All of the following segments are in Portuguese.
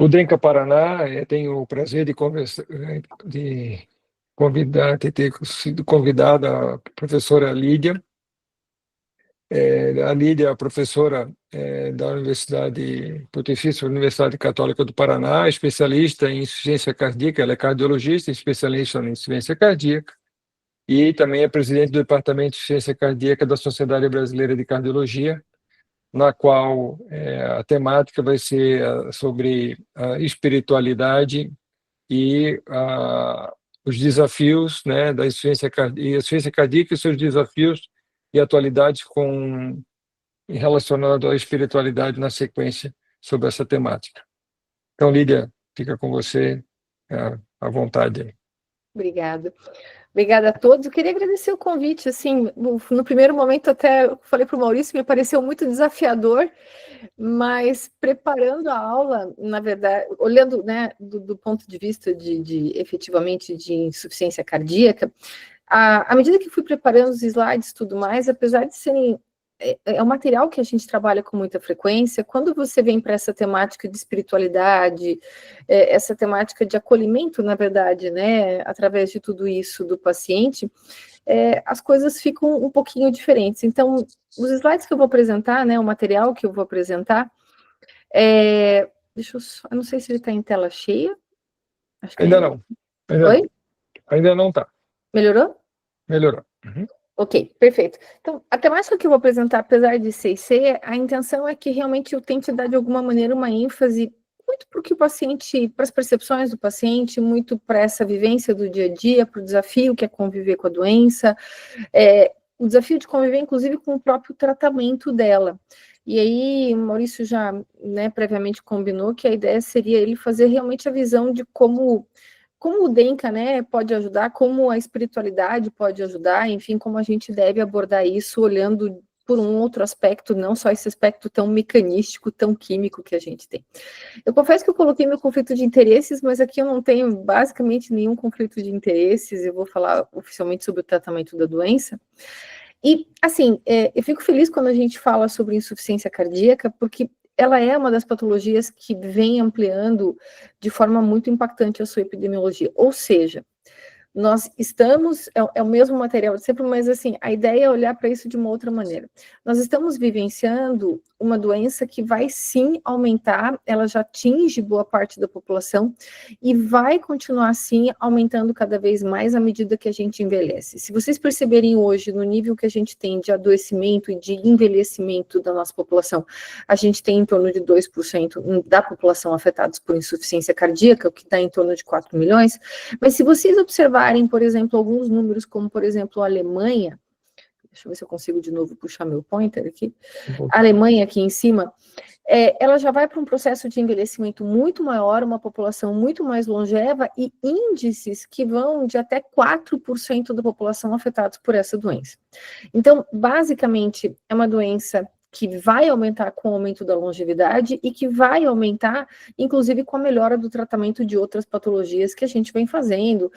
O Denca Paraná, tenho o prazer de ter sido convidada a professora Lídia. A Lídia é professora da Pontifícia Universidade Católica do Paraná, especialista em insuficiência cardíaca, ela é cardiologista, especialista em insuficiência cardíaca, e também é presidente do Departamento de Insuficiência Cardíaca da Sociedade Brasileira de Cardiologia, na qual a temática vai ser sobre a espiritualidade e os desafios, né, da insuficiência cardíaca e seus desafios e atualidades relacionado à espiritualidade na sequência sobre essa temática. Então, Lídia, fica com você à vontade aí. Obrigada. Obrigada a todos. Eu queria agradecer o convite. Assim, no primeiro momento até falei para o Maurício, me pareceu muito desafiador, mas preparando a aula, na verdade, olhando, né, do ponto de vista efetivamente de insuficiência cardíaca, à medida que fui preparando os slides e tudo mais, apesar de serem um material que a gente trabalha com muita frequência, quando você vem para essa temática de espiritualidade, essa temática de acolhimento, na verdade, né, através de tudo isso do paciente, as coisas ficam um pouquinho diferentes. Então, os slides que eu vou apresentar, né, o material que eu vou apresentar, eu não sei se ele está em tela cheia. Acho que ainda não. Oi? Ainda não está. Melhorou? Melhorou. Uhum. Ok, perfeito. Então, a temática que eu vou apresentar, apesar de ser IC, a intenção é que realmente eu tente dar de alguma maneira uma ênfase muito para o que o paciente, para as percepções do paciente, muito para essa vivência do dia a dia, para o desafio que é conviver com a doença, o desafio de conviver, inclusive, com o próprio tratamento dela. E aí, o Maurício já, né, previamente combinou que a ideia seria ele fazer realmente a visão de como o Denca, né, pode ajudar, como a espiritualidade pode ajudar, enfim, como a gente deve abordar isso olhando por um outro aspecto, não só esse aspecto tão mecanístico, tão químico que a gente tem. Eu confesso que eu coloquei meu conflito de interesses, mas aqui eu não tenho basicamente nenhum conflito de interesses, eu vou falar oficialmente sobre o tratamento da doença. E, assim, eu fico feliz quando a gente fala sobre insuficiência cardíaca, porque ela é uma das patologias que vem ampliando de forma muito impactante a sua epidemiologia. Ou seja, nós estamos, é o mesmo material de sempre, mas assim, a ideia é olhar para isso de uma outra maneira. Nós estamos vivenciando uma doença que vai sim aumentar, ela já atinge boa parte da população e vai continuar assim, aumentando cada vez mais à medida que a gente envelhece. Se vocês perceberem hoje, no nível que a gente tem de adoecimento e de envelhecimento da nossa população, a gente tem em torno de 2% da população afetados por insuficiência cardíaca, o que dá em torno de 4 milhões, mas se vocês observarem, por exemplo, alguns números, como, por exemplo, a Alemanha, deixa eu ver se eu consigo de novo puxar meu pointer aqui, a Alemanha aqui em cima, ela já vai para um processo de envelhecimento muito maior, uma população muito mais longeva e índices que vão de até 4% da população afetados por essa doença. Então, basicamente, é uma doença que vai aumentar com o aumento da longevidade e que vai aumentar, inclusive, com a melhora do tratamento de outras patologias que a gente vem fazendo,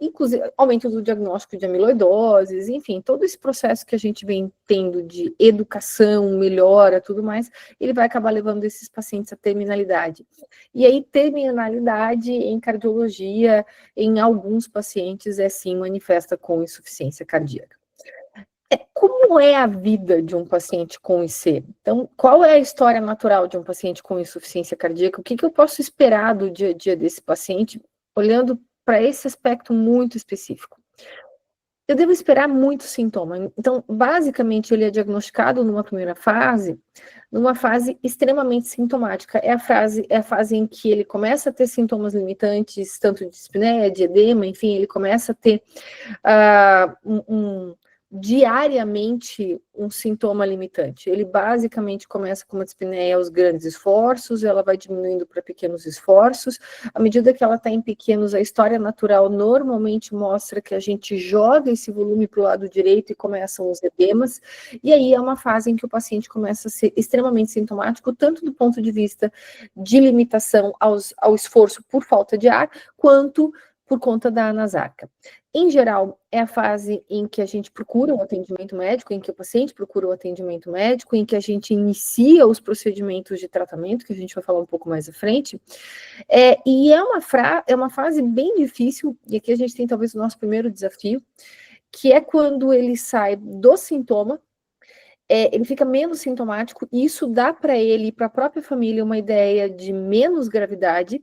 inclusive aumento do diagnóstico de amiloidoses, enfim, todo esse processo que a gente vem tendo de educação, melhora, tudo mais, ele vai acabar levando esses pacientes à terminalidade. E aí, terminalidade em cardiologia, em alguns pacientes, sim manifesta com insuficiência cardíaca. Como é a vida de um paciente com IC? Então, qual é a história natural de um paciente com insuficiência cardíaca? O que eu posso esperar do dia a dia desse paciente, olhando para esse aspecto muito específico? Eu devo esperar muito sintoma. Então, basicamente, ele é diagnosticado numa primeira fase, numa fase extremamente sintomática. É a fase em que ele começa a ter sintomas limitantes, tanto de dispneia, de edema, enfim, ele começa a ter diariamente um sintoma limitante. Ele basicamente começa com uma dispneia aos grandes esforços, ela vai diminuindo para pequenos esforços. À medida que ela está em pequenos, a história natural normalmente mostra que a gente joga esse volume para o lado direito e começam os edemas, e aí é uma fase em que o paciente começa a ser extremamente sintomático, tanto do ponto de vista de limitação ao esforço por falta de ar, quanto por conta da anasaca. Em geral, é a fase em que a gente procura o atendimento médico, em que o paciente procura o atendimento médico, em que a gente inicia os procedimentos de tratamento, que a gente vai falar um pouco mais à frente. E é uma fase bem difícil, e aqui a gente tem talvez o nosso primeiro desafio, que é quando ele sai do sintoma, ele fica menos sintomático, e isso dá para ele e para a própria família uma ideia de menos gravidade,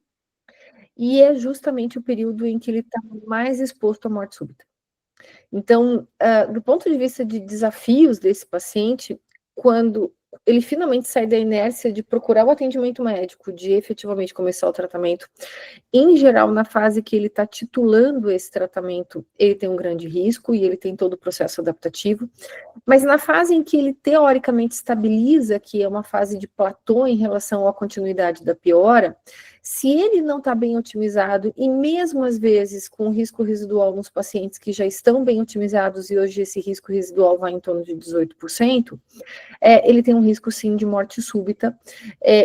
e é justamente o período em que ele está mais exposto à morte súbita. Então, do ponto de vista de desafios desse paciente, quando ele finalmente sai da inércia de procurar o atendimento médico, de efetivamente começar o tratamento, em geral, na fase que ele está titulando esse tratamento, ele tem um grande risco e ele tem todo o processo adaptativo, mas na fase em que ele teoricamente estabiliza, que é uma fase de platô em relação à continuidade da piora, se ele não está bem otimizado, e mesmo às vezes com risco residual nos pacientes que já estão bem otimizados, e hoje esse risco residual vai em torno de 18%, ele tem um risco sim de morte súbita,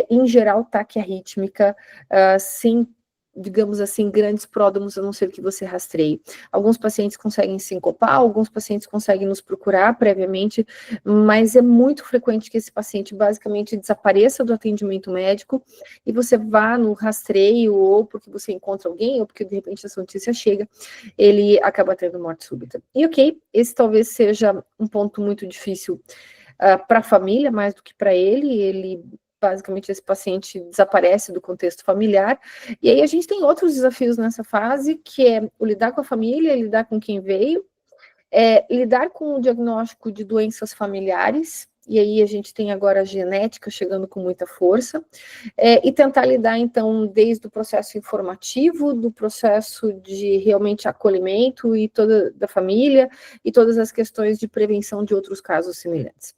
em geral taquiarrítmica, sem, digamos assim, grandes pródromos, a não ser que você rastreie. Alguns pacientes conseguem sincopar, alguns pacientes conseguem nos procurar previamente, mas é muito frequente que esse paciente basicamente desapareça do atendimento médico e você vá no rastreio, ou porque você encontra alguém, ou porque de repente essa notícia chega, ele acaba tendo morte súbita. E ok, esse talvez seja um ponto muito difícil para a família, mais do que para ele, basicamente esse paciente desaparece do contexto familiar, e aí a gente tem outros desafios nessa fase, que é o lidar com a família, lidar com quem veio, lidar com o diagnóstico de doenças familiares, e aí a gente tem agora a genética chegando com muita força, e tentar lidar, então, desde o processo informativo, do processo de realmente acolhimento e toda da família, e todas as questões de prevenção de outros casos semelhantes.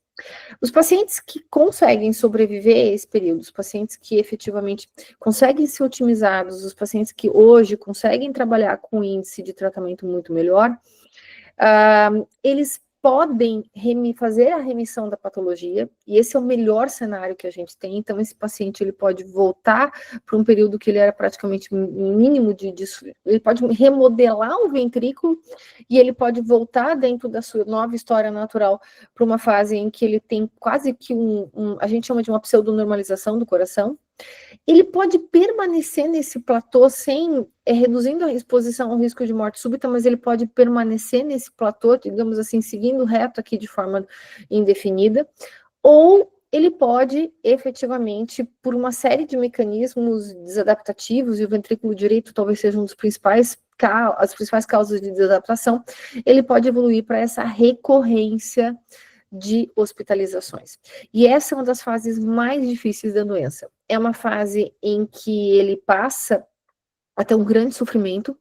Os pacientes que conseguem sobreviver a esse período, os pacientes que efetivamente conseguem ser otimizados, os pacientes que hoje conseguem trabalhar com índice de tratamento muito melhor, eles podem fazer a remissão da patologia, e esse é o melhor cenário que a gente tem. Então esse paciente ele pode voltar para um período que ele era praticamente mínimo ele pode remodelar o ventrículo, e ele pode voltar dentro da sua nova história natural para uma fase em que ele tem quase que a gente chama de uma pseudonormalização do coração. Ele pode permanecer nesse platô sem, reduzindo a exposição ao risco de morte súbita, mas ele pode permanecer nesse platô, digamos assim, seguindo reto aqui de forma indefinida, ou ele pode, efetivamente, por uma série de mecanismos desadaptativos, e o ventrículo direito talvez seja as principais causas de desadaptação, ele pode evoluir para essa recorrência de hospitalizações. E essa é uma das fases mais difíceis da doença. É uma fase em que ele passa até um grande sofrimento.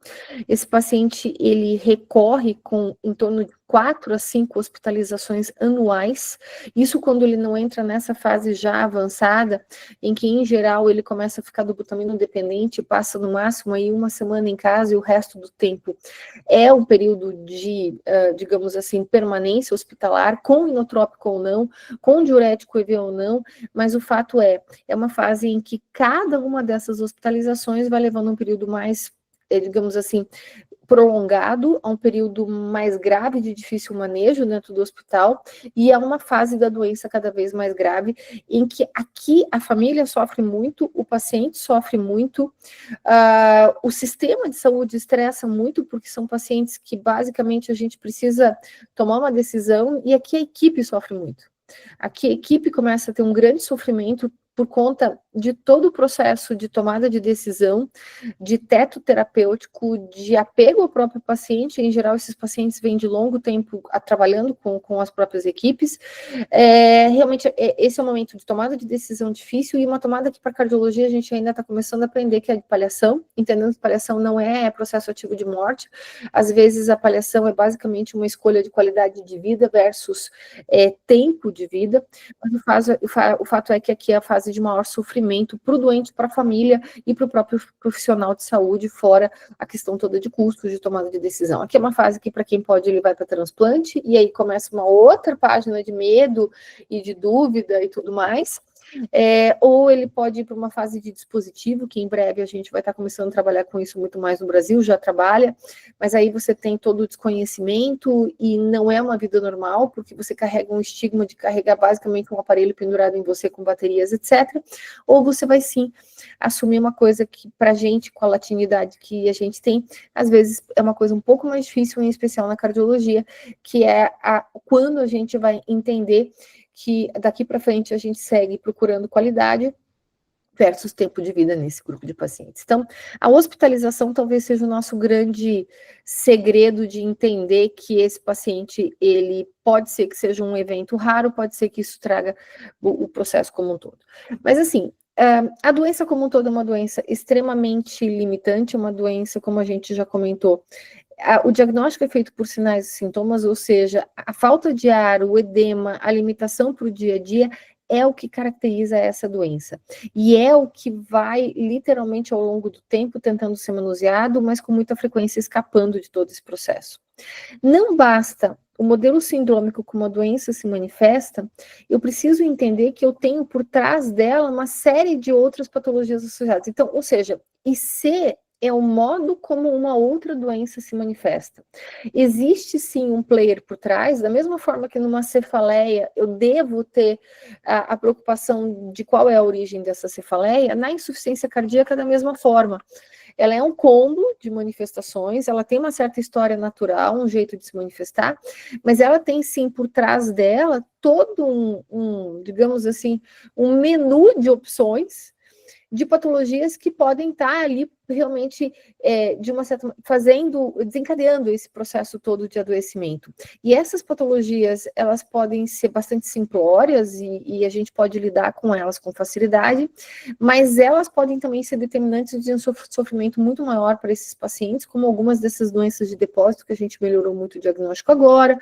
Esse paciente, ele recorre com em torno de 4 a 5 hospitalizações anuais, isso quando ele não entra nessa fase já avançada, em que, em geral, ele começa a ficar do butamino dependente, passa no máximo aí 1 semana em casa, e o resto do tempo é um período de, digamos assim, permanência hospitalar, com inotrópico ou não, com diurético EV ou não, mas o fato é uma fase em que cada uma dessas hospitalizações vai levando um período mais, digamos assim, prolongado, a um período mais grave de difícil manejo dentro do hospital, e é uma fase da doença cada vez mais grave, em que aqui a família sofre muito, o paciente sofre muito, o sistema de saúde estressa muito, porque são pacientes que basicamente a gente precisa tomar uma decisão, e aqui a equipe sofre muito. Aqui a equipe começa a ter um grande sofrimento por conta de todo o processo de tomada de decisão, de teto terapêutico, de apego ao próprio paciente. Em geral, esses pacientes vêm de longo tempo trabalhando com as próprias equipes. Realmente, esse é um momento de tomada de decisão difícil, e uma tomada que para a cardiologia a gente ainda está começando a aprender, que é a de paliação, entendendo que paliação não é processo ativo de morte. Às vezes a paliação é basicamente uma escolha de qualidade de vida versus tempo de vida, mas o fato é que aqui é a fase de maior sofrimento para o doente, para a família e para o próprio profissional de saúde, fora a questão toda de custos de tomada de decisão. Aqui é uma fase que, para quem pode, ele vai para transplante, e aí começa uma outra página de medo e de dúvida e tudo mais. ou ele pode ir para uma fase de dispositivo, que em breve a gente vai estar começando a trabalhar com isso muito mais no Brasil, já trabalha, mas aí você tem todo o desconhecimento e não é uma vida normal, porque você carrega um estigma de carregar basicamente um aparelho pendurado em você com baterias, etc. Ou você vai sim assumir uma coisa que para a gente, com a latinidade que a gente tem, às vezes é uma coisa um pouco mais difícil, em especial na cardiologia, que é quando a gente vai entender que daqui para frente a gente segue procurando qualidade versus tempo de vida nesse grupo de pacientes. Então, a hospitalização talvez seja o nosso grande segredo de entender que esse paciente, ele pode ser que seja um evento raro, pode ser que isso traga o processo como um todo. Mas assim, a doença como um todo é uma doença extremamente limitante, uma doença, como a gente já comentou, o diagnóstico é feito por sinais e sintomas, ou seja, a falta de ar, o edema, a limitação para o dia a dia é o que caracteriza essa doença. E é o que vai, literalmente, ao longo do tempo, tentando ser manuseado, mas com muita frequência escapando de todo esse processo. Não basta o modelo sindrômico como a doença se manifesta, eu preciso entender que eu tenho por trás dela uma série de outras patologias associadas. Então, ou seja, IC é o modo como uma outra doença se manifesta. Existe sim um player por trás, da mesma forma que numa cefaleia eu devo ter a preocupação de qual é a origem dessa cefaleia, na insuficiência cardíaca da mesma forma. Ela é um combo de manifestações, ela tem uma certa história natural, um jeito de se manifestar, mas ela tem sim por trás dela todo digamos assim, um menu de opções de patologias que podem estar ali realmente de uma certa desencadeando esse processo todo de adoecimento. E essas patologias, elas podem ser bastante simplórias e a gente pode lidar com elas com facilidade, mas elas podem também ser determinantes de um sofrimento muito maior para esses pacientes, como algumas dessas doenças de depósito, que a gente melhorou muito o diagnóstico agora,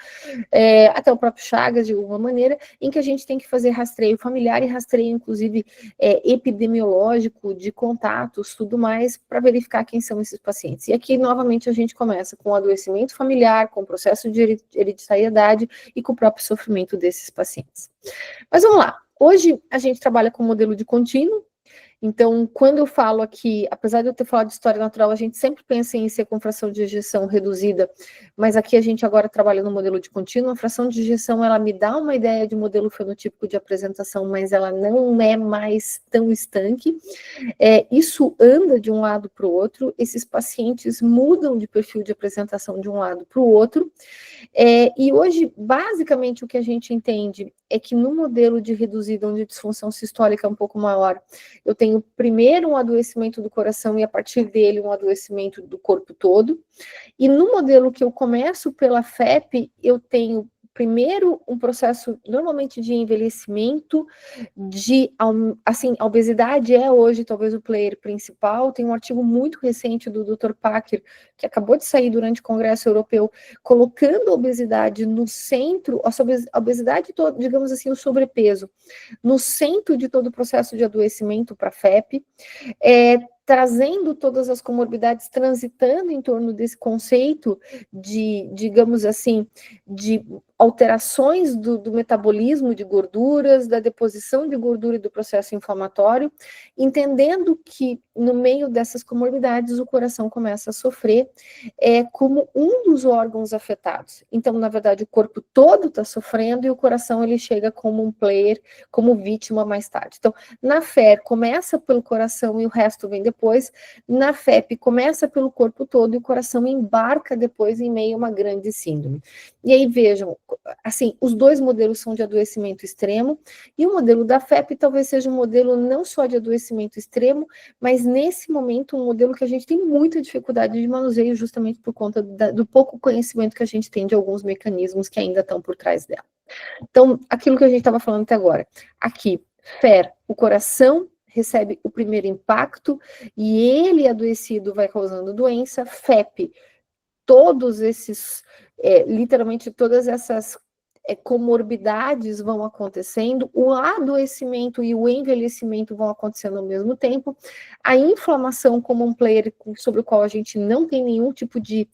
até o próprio Chagas, de alguma maneira, em que a gente tem que fazer rastreio familiar e rastreio, inclusive, epidemiológico, de contatos, tudo mais, para verificar quem são esses pacientes. E aqui, novamente, a gente começa com o adoecimento familiar, com o processo de hereditariedade e com o próprio sofrimento desses pacientes. Mas vamos lá. Hoje, a gente trabalha com o modelo de contínuo. Então, quando eu falo aqui, apesar de eu ter falado de história natural, a gente sempre pensa em ser com fração de ejeção reduzida, mas aqui a gente agora trabalha no modelo de contínuo. A fração de ejeção, ela me dá uma ideia de modelo fenotípico de apresentação, mas ela não é mais tão estanque. Isso anda de um lado para o outro, esses pacientes mudam de perfil de apresentação de um lado para o outro, e hoje, basicamente, o que a gente entende é que no modelo de reduzido, onde a disfunção sistólica é um pouco maior, eu tenho primeiro um adoecimento do coração e a partir dele um adoecimento do corpo todo, e no modelo que eu começo pela FEP, eu tenho primeiro um processo normalmente de envelhecimento, assim, a obesidade é hoje talvez o player principal. Tem um artigo muito recente do Dr. Packer, que acabou de sair durante o Congresso Europeu, colocando a obesidade no centro, a obesidade, digamos assim, o sobrepeso, no centro de todo o processo de adoecimento para a FEP, trazendo todas as comorbidades, transitando em torno desse conceito de, digamos assim, de alterações do metabolismo de gorduras, da deposição de gordura e do processo inflamatório, entendendo que no meio dessas comorbidades o coração começa a sofrer como um dos órgãos afetados. Então, na verdade, o corpo todo está sofrendo e o coração ele chega como um player, como vítima mais tarde. Então, na FER começa pelo coração e o resto vem depois. Na FEP começa pelo corpo todo e o coração embarca depois em meio a uma grande síndrome. E aí vejam, assim, os dois modelos são de adoecimento extremo e o modelo da FEP talvez seja um modelo não só de adoecimento extremo, mas nesse momento um modelo que a gente tem muita dificuldade de manuseio justamente por conta do pouco conhecimento que a gente tem de alguns mecanismos que ainda estão por trás dela. Então, aquilo que a gente estava falando até agora, aqui, FER, o coração recebe o primeiro impacto e ele adoecido vai causando doença. FEP, todos esses, literalmente todas essas comorbidades vão acontecendo, o adoecimento e o envelhecimento vão acontecendo ao mesmo tempo, a inflamação como um player sobre o qual a gente não tem nenhum tipo de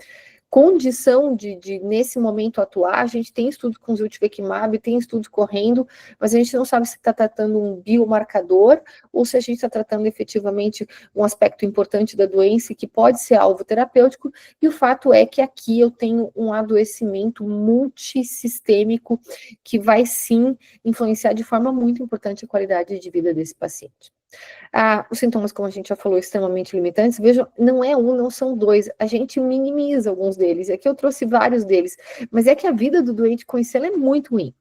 condição de nesse momento atuar. A gente tem estudo com ziltivekimab, tem estudos correndo, mas a gente não sabe se está tratando um biomarcador ou se a gente está tratando efetivamente um aspecto importante da doença que pode ser alvo terapêutico, e o fato é que aqui eu tenho um adoecimento multissistêmico que vai sim influenciar de forma muito importante a qualidade de vida desse paciente. Os sintomas, como a gente já falou, extremamente limitantes, vejam, não é um, não são dois, a gente minimiza alguns deles, aqui eu trouxe vários deles, mas é que a vida do doente com isso é muito ruim.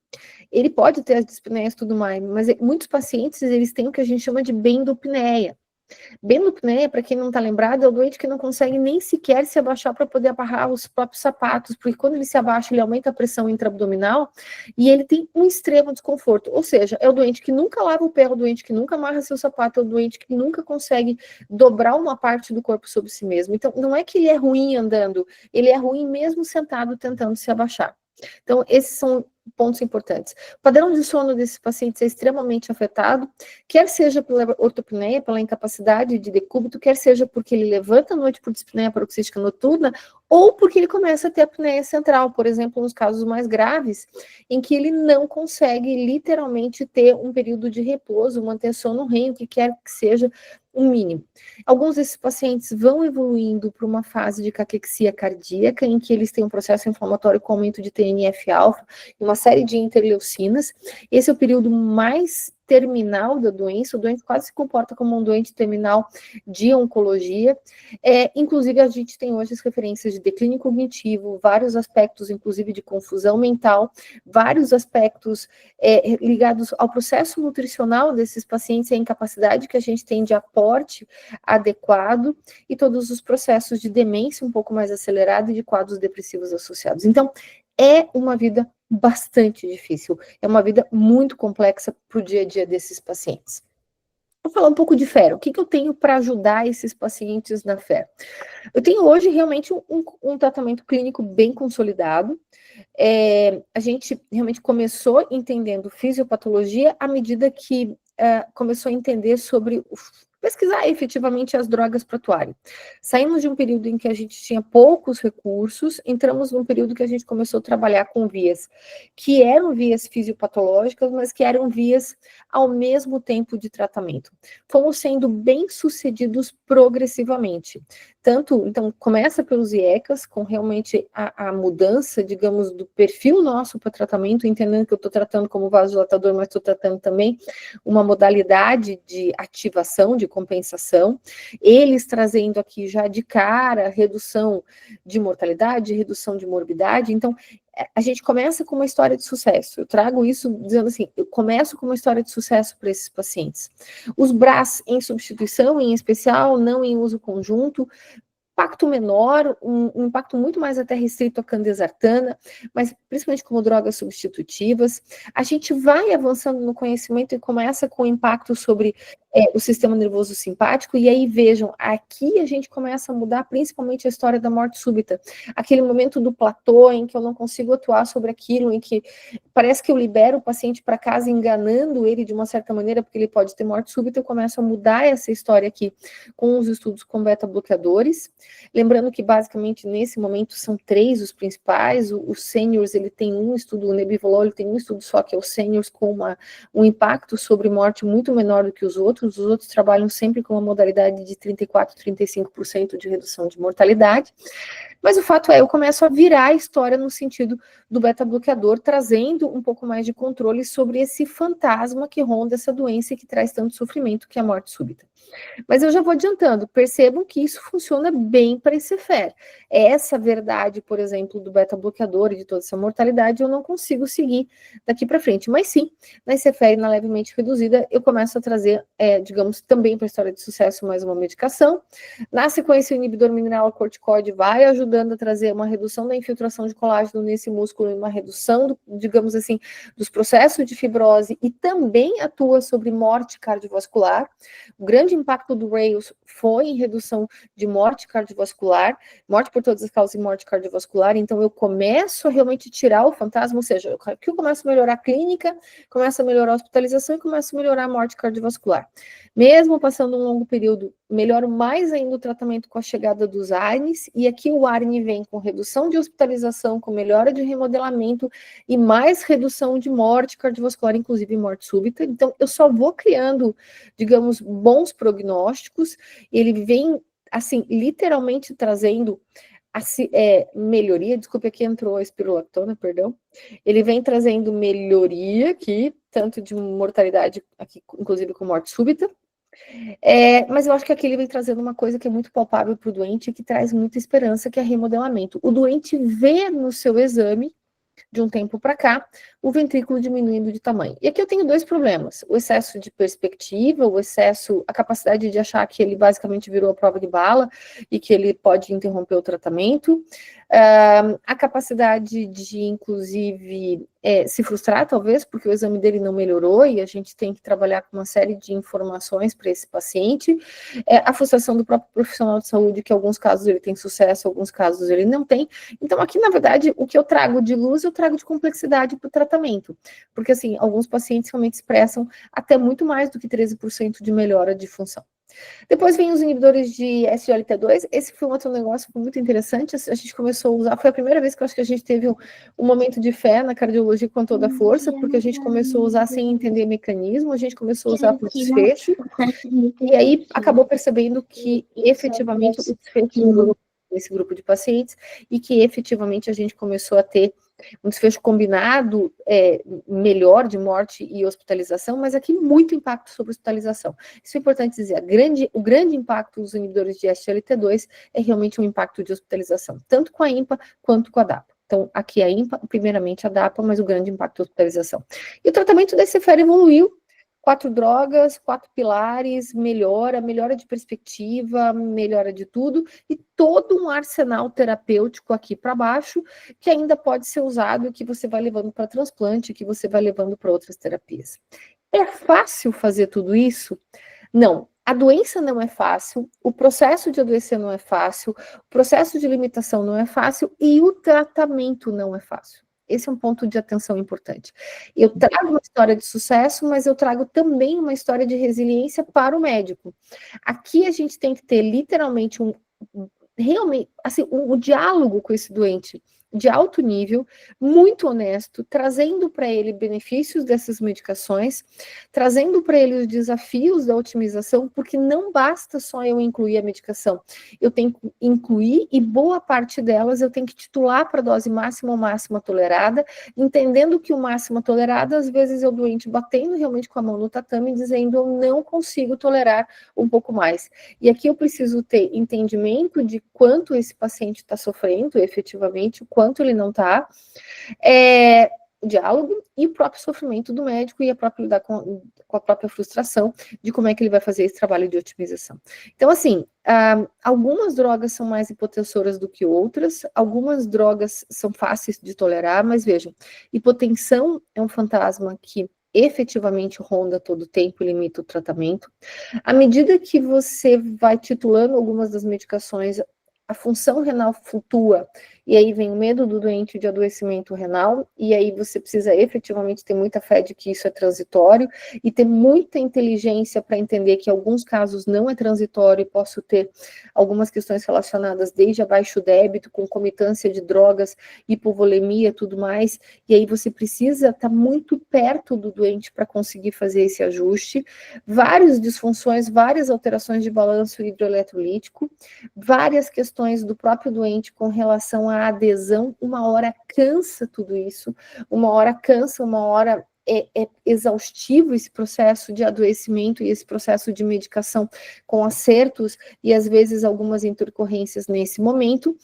Ele pode ter as dispneias e tudo mais, mas muitos pacientes, eles têm o que a gente chama de bendopneia. Bendopneia, para quem não está lembrado, é o doente que não consegue nem sequer se abaixar para poder amarrar os próprios sapatos, porque quando ele se abaixa, ele aumenta a pressão intraabdominal e ele tem um extremo desconforto. Ou seja, é o doente que nunca lava o pé, é o doente que nunca amarra seu sapato, é o doente que nunca consegue dobrar uma parte do corpo sobre si mesmo. Então, não é que ele é ruim andando, ele é ruim mesmo sentado tentando se abaixar. Então, esses são pontos importantes. O padrão de sono desses pacientes é extremamente afetado, quer seja pela ortopneia, pela incapacidade de decúbito, quer seja porque ele levanta à noite por dispneia paroxística noturna, ou porque ele começa a ter apneia central, por exemplo, nos casos mais graves, em que ele não consegue literalmente ter um período de repouso, manter sono REM, o que quer que seja, um mínimo. Alguns desses pacientes vão evoluindo para uma fase de caquexia cardíaca, em que eles têm um processo inflamatório com aumento de TNF-alfa e uma série de interleucinas. Esse é o período mais terminal da doença, o doente quase se comporta como um doente terminal de oncologia. Inclusive, a gente tem hoje as referências de declínio cognitivo, vários aspectos, inclusive, de confusão mental, vários aspectos ligados ao processo nutricional desses pacientes, a incapacidade que a gente tem de aporte adequado e todos os processos de demência um pouco mais acelerada e de quadros depressivos associados. Então, é uma vida bastante difícil, é uma vida muito complexa para o dia a dia desses pacientes. Vou falar um pouco de FER. O que eu tenho para ajudar esses pacientes na FER? Eu tenho hoje realmente um tratamento clínico bem consolidado. A gente realmente começou entendendo fisiopatologia à medida que começou a entender sobre pesquisar efetivamente as drogas para atuarem. Saímos de um período em que a gente tinha poucos recursos, entramos num período que a gente começou a trabalhar com vias que eram vias fisiopatológicas, mas que eram vias ao mesmo tempo de tratamento. Fomos sendo bem-sucedidos progressivamente. Então, começa pelos IECAS, com realmente a mudança, digamos, do perfil nosso para tratamento, entendendo que eu estou tratando como vasodilatador, mas estou tratando também uma modalidade de ativação, de compensação, eles trazendo aqui já de cara redução de mortalidade, redução de morbidade. Então, a gente começa com uma história de sucesso. Eu trago isso dizendo assim, eu começo com uma história de sucesso para esses pacientes. Os BRAS em substituição, em especial, não em uso conjunto, impacto menor, um impacto muito mais até restrito à candesartana, mas principalmente como drogas substitutivas. A gente vai avançando no conhecimento e começa com impacto sobre o sistema nervoso simpático, e aí vejam, aqui a gente começa a mudar principalmente a história da morte súbita, aquele momento do platô em que eu não consigo atuar sobre aquilo, em que parece que eu libero o paciente para casa enganando ele de uma certa maneira, porque ele pode ter morte súbita. Eu começo a mudar essa história aqui com os estudos com beta-bloqueadores, lembrando que basicamente nesse momento são 3 os principais. O seniors, ele tem um estudo, o nebivolol, ele tem um estudo só, que é o seniors, com um impacto sobre morte muito menor do que os outros trabalham sempre com uma modalidade de 34%, 35% de redução de mortalidade, mas o fato é, eu começo a virar a história no sentido do beta-bloqueador, trazendo um pouco mais de controle sobre esse fantasma que ronda essa doença e que traz tanto sofrimento, que é a morte súbita. Mas eu já vou adiantando, percebam que isso funciona bem para esse FER. Essa verdade, por exemplo, do beta-bloqueador e de toda essa mortalidade, eu não consigo seguir daqui para frente. Mas sim, na ICFR, na levemente reduzida, eu começo a trazer, digamos, também para a história de sucesso, mais uma medicação. Na sequência, o inibidor mineral corticoide vai ajudando a trazer uma redução da infiltração de colágeno nesse músculo e uma redução, digamos assim, dos processos de fibrose, e também atua sobre morte cardiovascular. O grande impacto do Rails foi em redução de morte cardiovascular, morte por todas as causas e morte cardiovascular. Então, eu começo a realmente tirar o fantasma, ou seja, eu começo a melhorar a clínica, começo a melhorar a hospitalização e começo a melhorar a morte cardiovascular. Mesmo passando um longo período melhoro mais ainda o tratamento com a chegada dos ARNs, e aqui o ARN vem com redução de hospitalização, com melhora de remodelamento e mais redução de morte cardiovascular, inclusive morte súbita. Então, eu só vou criando, digamos, bons prognósticos. Ele vem, assim, literalmente trazendo melhoria, desculpe, aqui entrou a espirulactona, perdão, ele vem trazendo melhoria aqui, tanto de mortalidade, aqui, inclusive com morte súbita, mas eu acho que aqui ele vem trazendo uma coisa que é muito palpável para o doente, que traz muita esperança, que é remodelamento. O doente vê no seu exame, de um tempo para cá, o ventrículo diminuindo de tamanho. E aqui eu tenho dois problemas: o excesso de perspectiva, a capacidade de achar que ele basicamente virou a prova de bala e que ele pode interromper o tratamento, a capacidade de, inclusive, se frustrar, talvez, porque o exame dele não melhorou e a gente tem que trabalhar com uma série de informações para esse paciente, a frustração do próprio profissional de saúde, que em alguns casos ele tem sucesso, em alguns casos ele não tem. Então, aqui, na verdade, o que eu trago de luz, eu trago de complexidade para o tratamento, porque, assim, alguns pacientes realmente expressam até muito mais do que 13% de melhora de função. Depois vem os inibidores de SGLT2. Esse foi um outro negócio muito interessante. A gente começou a usar, foi a primeira vez que eu acho que a gente teve um momento de fé na cardiologia com toda a força, porque a gente começou a usar sem entender mecanismo, a gente começou a usar por desfecho, e aí acabou percebendo que efetivamente o desfecho nesse grupo de pacientes, e que efetivamente a gente começou a ter um desfecho combinado melhor de morte e hospitalização, mas aqui muito impacto sobre hospitalização. Isso é importante dizer, o grande impacto dos inibidores de SGLT2 é realmente um impacto de hospitalização, tanto com a IMPA quanto com a DAPA. Então, aqui a IMPA, primeiramente a DAPA, mas o grande impacto é a hospitalização. E o tratamento da ECFR evoluiu, 4 drogas, 4 pilares, melhora de perspectiva, melhora de tudo, e todo um arsenal terapêutico aqui para baixo, que ainda pode ser usado, que você vai levando para transplante, que você vai levando para outras terapias. É fácil fazer tudo isso? Não. A doença não é fácil, o processo de adoecer não é fácil, o processo de limitação não é fácil, e o tratamento não é fácil. Esse é um ponto de atenção importante. Eu trago uma história de sucesso, mas eu trago também uma história de resiliência para o médico. Aqui a gente tem que ter literalmente realmente, assim, um diálogo com esse doente de alto nível, muito honesto, trazendo para ele benefícios dessas medicações, trazendo para ele os desafios da otimização, porque não basta só eu incluir a medicação, eu tenho que incluir, e boa parte delas eu tenho que titular para a dose máxima ou máxima tolerada, entendendo que o máxima tolerada, às vezes é o doente batendo realmente com a mão no tatame, dizendo eu não consigo tolerar um pouco mais. E aqui eu preciso ter entendimento de quanto esse paciente está sofrendo efetivamente, o quanto ele não está, o diálogo e o próprio sofrimento do médico e a própria lidar com a própria frustração de como é que ele vai fazer esse trabalho de otimização. Então, assim, algumas drogas são mais hipotensoras do que outras, algumas drogas são fáceis de tolerar, mas vejam, hipotensão é um fantasma que efetivamente ronda todo o tempo e limita o tratamento. À medida que você vai titulando algumas das medicações, a função renal flutua, e aí vem o medo do doente de adoecimento renal, e aí você precisa efetivamente ter muita fé de que isso é transitório, e ter muita inteligência para entender que em alguns casos não é transitório, e posso ter algumas questões relacionadas desde a baixo débito, concomitância de drogas, hipovolemia, tudo mais, e aí você precisa estar muito perto do doente para conseguir fazer esse ajuste, várias disfunções, várias alterações de balanço hidroeletrolítico, várias questões do próprio doente com relação à adesão, uma hora cansa tudo isso, uma hora cansa, uma hora é exaustivo esse processo de adoecimento e esse processo de medicação com acertos e às vezes algumas intercorrências nesse momento,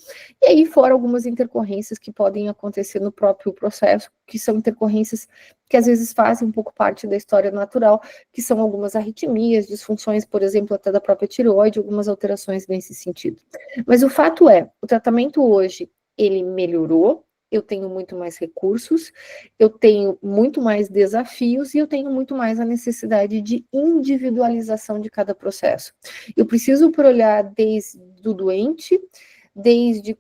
e aí fora algumas intercorrências que podem acontecer no próprio processo, que são intercorrências que às vezes fazem um pouco parte da história natural, que são algumas arritmias, disfunções, por exemplo, até da própria tireoide, algumas alterações nesse sentido. Mas o fato é, o tratamento hoje, ele melhorou, eu tenho muito mais recursos, eu tenho muito mais desafios e eu tenho muito mais a necessidade de individualização de cada processo. Eu preciso olhar desde o doente, desde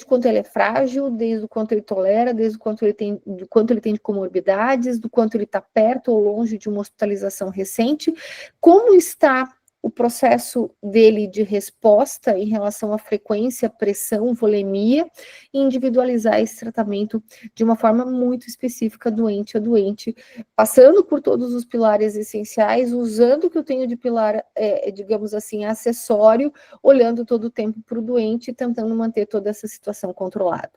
quanto ele é frágil, desde o quanto ele tolera, desde o quanto ele tem, do quanto ele tem de comorbidades, do quanto ele está perto ou longe de uma hospitalização recente, como está o processo dele de resposta em relação à frequência, pressão, volemia, e individualizar esse tratamento de uma forma muito específica, doente a doente, passando por todos os pilares essenciais, usando o que eu tenho de pilar, digamos assim, acessório, olhando todo o tempo para o doente e tentando manter toda essa situação controlada.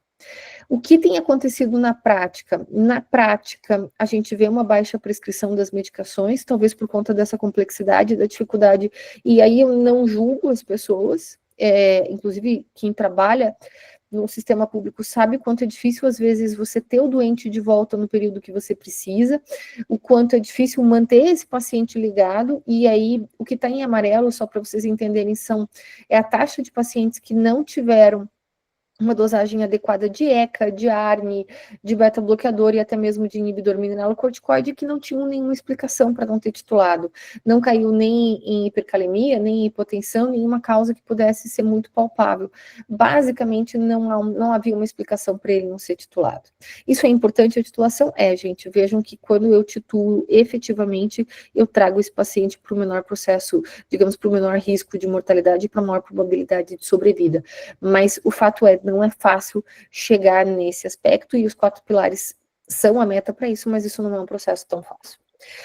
O que tem acontecido na prática? Na prática, a gente vê uma baixa prescrição das medicações, talvez por conta dessa complexidade, da dificuldade, e aí eu não julgo as pessoas, inclusive quem trabalha no sistema público sabe o quanto é difícil, às vezes, você ter o doente de volta no período que você precisa, o quanto é difícil manter esse paciente ligado, e aí o que está em amarelo, só para vocês entenderem, é a taxa de pacientes que não tiveram uma dosagem adequada de ECA, de ARNI, de beta-bloqueador e até mesmo de inibidor mineralocorticoide, que não tinham nenhuma explicação para não ter titulado. Não caiu nem em hipercalemia, nem em hipotensão, nenhuma causa que pudesse ser muito palpável. Basicamente, não havia uma explicação para ele não ser titulado. Isso é importante, a titulação gente. Vejam que quando eu titulo efetivamente, eu trago esse paciente para o menor processo, digamos, para o menor risco de mortalidade e para a maior probabilidade de sobrevida. Mas o fato não é fácil chegar nesse aspecto, e os 4 pilares são a meta para isso, mas isso não é um processo tão fácil.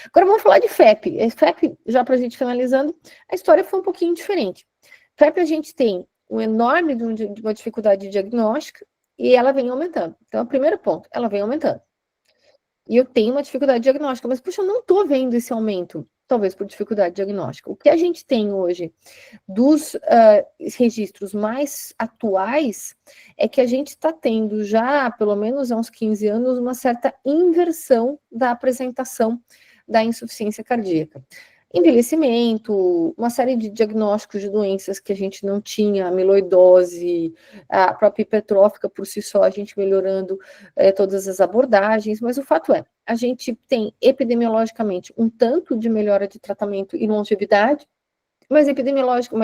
Agora vamos falar de FEP. FEP, já para a gente finalizando, a história foi um pouquinho diferente. FEP a gente tem um enorme de uma dificuldade diagnóstica, e ela vem aumentando. Então, o primeiro ponto, ela vem aumentando. E eu tenho uma dificuldade diagnóstica, mas, puxa, eu não estou vendo esse aumento, talvez por dificuldade diagnóstica. O que a gente tem hoje dos registros mais atuais é que a gente está tendo já, pelo menos há uns 15 anos, uma certa inversão da apresentação da insuficiência cardíaca. Envelhecimento, uma série de diagnósticos de doenças que a gente não tinha, amiloidose, a própria hipertrófica por si só, a gente melhorando todas as abordagens, mas o fato é, a gente tem epidemiologicamente um tanto de melhora de tratamento e longevidade, mas epidemiológico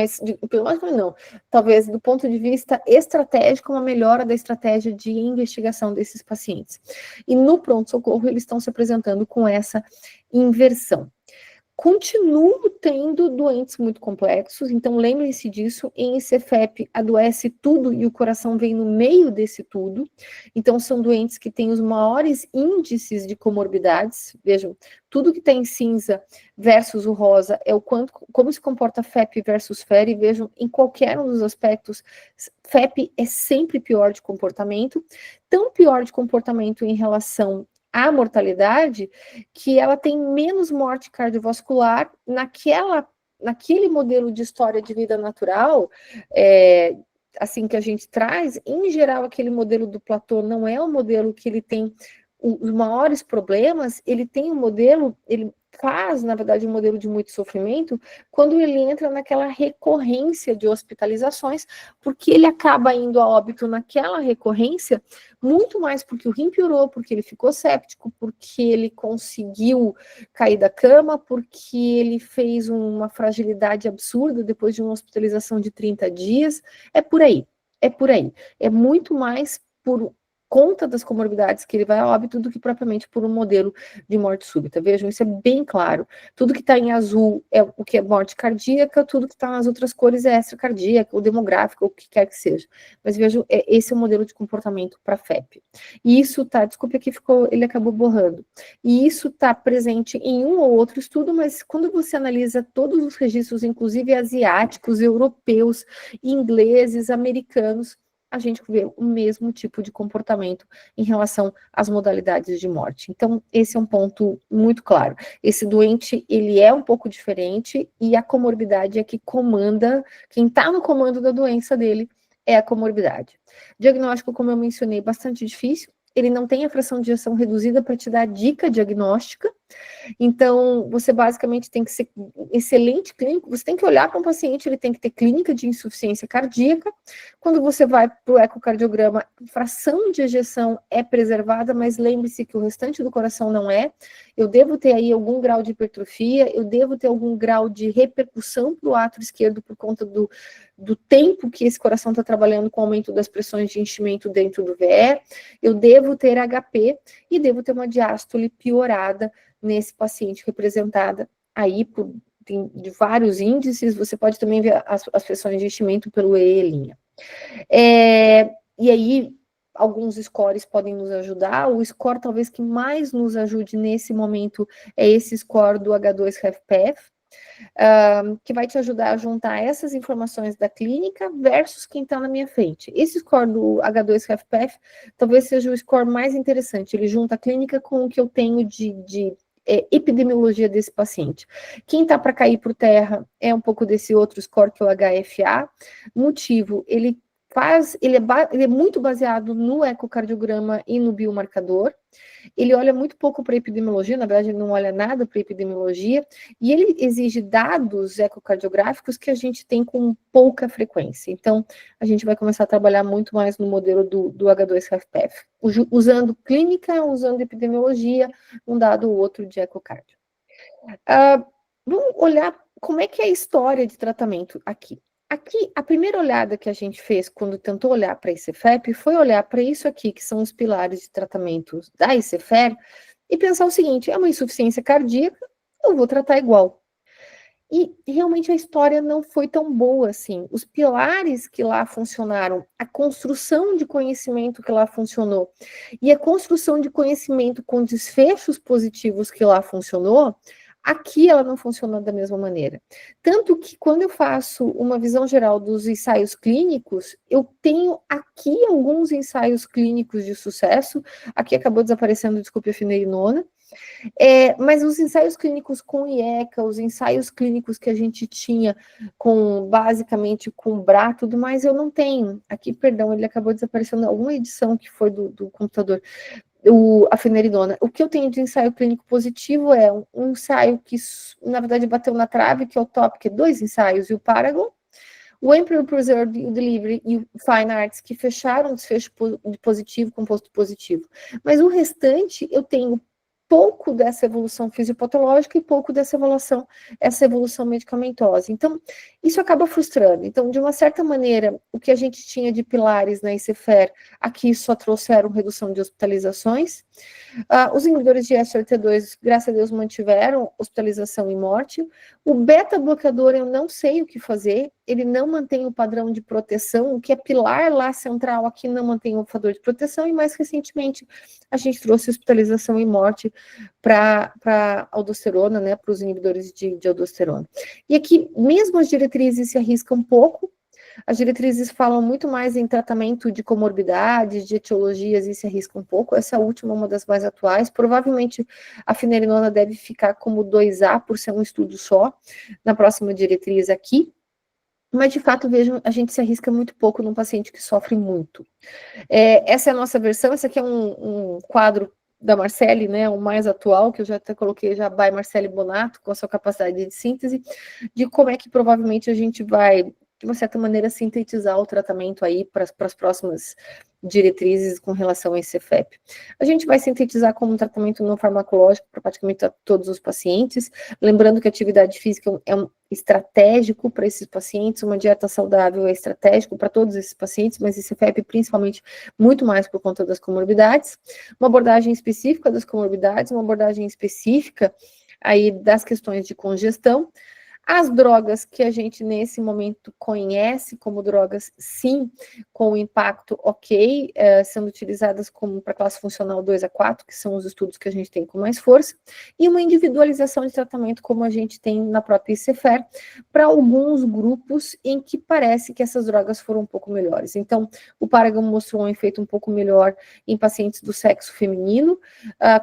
não, talvez do ponto de vista estratégico, uma melhora da estratégia de investigação desses pacientes. E no pronto-socorro eles estão se apresentando com essa inversão. Continuo tendo doentes muito complexos, então lembrem-se disso, em CFEP adoece tudo e o coração vem no meio desse tudo, então são doentes que têm os maiores índices de comorbidades, vejam, tudo que está em cinza versus o rosa é como se comporta FEP versus FERI, vejam, em qualquer um dos aspectos, FEP é sempre pior de comportamento, tão pior de comportamento em relação a mortalidade, que ela tem menos morte cardiovascular naquele modelo de história de vida natural, assim que a gente traz, em geral aquele modelo do platô não é o modelo que ele tem os maiores problemas, ele tem um modelo, ele faz, na verdade, um modelo de muito sofrimento, quando ele entra naquela recorrência de hospitalizações, porque ele acaba indo a óbito naquela recorrência, muito mais porque o rim piorou, porque ele ficou séptico, porque ele conseguiu cair da cama, porque ele fez uma fragilidade absurda depois de uma hospitalização de 30 dias, é por aí, é muito mais por conta das comorbidades que ele vai a óbito do que propriamente por um modelo de morte súbita. Vejam, isso é bem claro. Tudo que está em azul é o que é morte cardíaca, tudo que está nas outras cores é extracardíaca, ou demográfica, ou o que quer que seja. Mas vejam, esse é o modelo de comportamento para FEP. E isso está, desculpe aqui, ele acabou borrando. E isso está presente em um ou outro estudo, mas quando você analisa todos os registros, inclusive asiáticos, europeus, ingleses, americanos, a gente vê o mesmo tipo de comportamento em relação às modalidades de morte. Então, esse é um ponto muito claro. Esse doente, ele é um pouco diferente e a comorbidade é que comanda, quem está no comando da doença dele é a comorbidade. Diagnóstico, como eu mencionei, bastante difícil. Ele não tem a fração de ejeção reduzida para te dar dica diagnóstica. Então, você basicamente tem que ser excelente clínico, você tem que olhar para um paciente, ele tem que ter clínica de insuficiência cardíaca. Quando você vai para o ecocardiograma, a fração de ejeção é preservada, mas lembre-se que o restante do coração não é. Eu devo ter aí algum grau de hipertrofia, eu devo ter algum grau de repercussão para o átrio esquerdo por conta do tempo que esse coração está trabalhando com o aumento das pressões de enchimento dentro do VE, eu devo ter HP e devo ter uma diástole piorada nesse paciente, representada aí por tem de vários índices, você pode também ver as pressões de enchimento pelo EE'. E aí, alguns scores podem nos ajudar. O score talvez que mais nos ajude nesse momento é esse score do H2-HFpEF, que vai te ajudar a juntar essas informações da clínica versus quem está na minha frente. Esse score do H2-HFpEF talvez seja o score mais interessante. Ele junta a clínica com o que eu tenho de epidemiologia desse paciente. Quem está para cair por terra é um pouco desse outro score que é o HFA. Motivo, ele é muito baseado no ecocardiograma e no biomarcador. Ele olha muito pouco para epidemiologia, na verdade ele não olha nada para epidemiologia, e ele exige dados ecocardiográficos que a gente tem com pouca frequência. Então, a gente vai começar a trabalhar muito mais no modelo do H2-HFpEF, usando clínica, usando epidemiologia, um dado ou outro de ecocardio. Vamos olhar como é que é a história de tratamento aqui. Aqui, a primeira olhada que a gente fez quando tentou olhar para a ICFEP foi olhar para isso aqui, que são os pilares de tratamento da ICFER, e pensar o seguinte, é uma insuficiência cardíaca, eu vou tratar igual. E realmente a história não foi tão boa assim. Os pilares que lá funcionaram, a construção de conhecimento que lá funcionou, e a construção de conhecimento com desfechos positivos que lá funcionou, aqui ela não funciona da mesma maneira. Tanto que quando eu faço uma visão geral dos ensaios clínicos, eu tenho aqui alguns ensaios clínicos de sucesso, aqui acabou desaparecendo, desculpe, a finerenona, mas os ensaios clínicos com IECA, os ensaios clínicos que a gente tinha basicamente com BRA, tudo mais, eu não tenho. Aqui, perdão, ele acabou desaparecendo alguma edição que foi do computador. A finerenona. O que eu tenho de ensaio clínico positivo é um ensaio que, na verdade, bateu na trave, que é o TOPIC, 2 ensaios, e o Paragon, o Emperor Preserved e o Delivery e o Fine Arts, que fecharam desfecho positivo, composto positivo. Mas o restante, eu tenho pouco dessa evolução fisiopatológica e pouco dessa evolução medicamentosa. Então, isso acaba frustrando. Então, de uma certa maneira, o que a gente tinha de pilares na ICFER, aqui só trouxeram redução de hospitalizações. Os inibidores de SRT2, graças a Deus, mantiveram hospitalização e morte. O beta-bloqueador, eu não sei o que fazer, ele não mantém o padrão de proteção, o que é pilar lá central aqui não mantém o fator de proteção, e mais recentemente a gente trouxe hospitalização e morte para aldosterona, né, para os inibidores de aldosterona. E aqui, mesmo as diretrizes se arriscam um pouco, as diretrizes falam muito mais em tratamento de comorbidades, de etiologias, e se arrisca um pouco. Essa última é uma das mais atuais. Provavelmente a finerenona deve ficar como 2A, por ser um estudo só, na próxima diretriz aqui. Mas, de fato, vejam, a gente se arrisca muito pouco num paciente que sofre muito. Essa é a nossa versão, esse aqui é um quadro da Marcele, né, o mais atual, que eu já até coloquei já by Marcele Bonato, com a sua capacidade de síntese, de como é que provavelmente a gente vai, de uma certa maneira, sintetizar o tratamento aí para as próximas diretrizes com relação a esse CFEP. A gente vai sintetizar como um tratamento não farmacológico para praticamente todos os pacientes, lembrando que a atividade física é estratégico para esses pacientes, uma dieta saudável é estratégico para todos esses pacientes, mas esse CFEP principalmente muito mais por conta das comorbidades, uma abordagem específica das comorbidades, uma abordagem específica aí das questões de congestão. As drogas que a gente, nesse momento, conhece como drogas, sim, com impacto ok, sendo utilizadas como para classe funcional 2 a 4, que são os estudos que a gente tem com mais força, e uma individualização de tratamento, como a gente tem na própria ICFER, para alguns grupos em que parece que essas drogas foram um pouco melhores. Então, o Paragon mostrou um efeito um pouco melhor em pacientes do sexo feminino,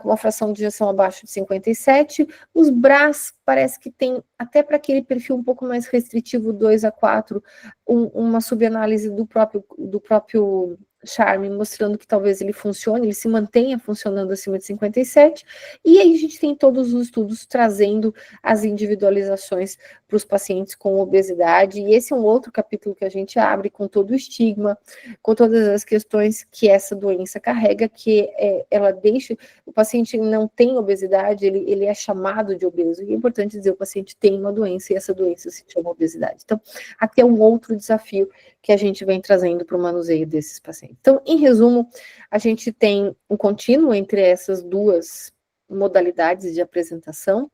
com uma fração de injeção abaixo de 57, os BRAs parece que tem, até para aquele perfil um pouco mais restritivo, 2 a 4, uma subanálise do próprio Charme, mostrando que talvez ele funcione, ele se mantenha funcionando acima de 57, e aí a gente tem todos os estudos trazendo as individualizações para os pacientes com obesidade, e esse é um outro capítulo que a gente abre com todo o estigma, com todas as questões que essa doença carrega, que ela deixa, o paciente não tem obesidade, ele é chamado de obeso, e é importante dizer, o paciente tem uma doença, e essa doença se chama obesidade. Então, aqui é um outro desafio que a gente vem trazendo para o manuseio desses pacientes. Então, em resumo, a gente tem um contínuo entre essas duas modalidades de apresentação,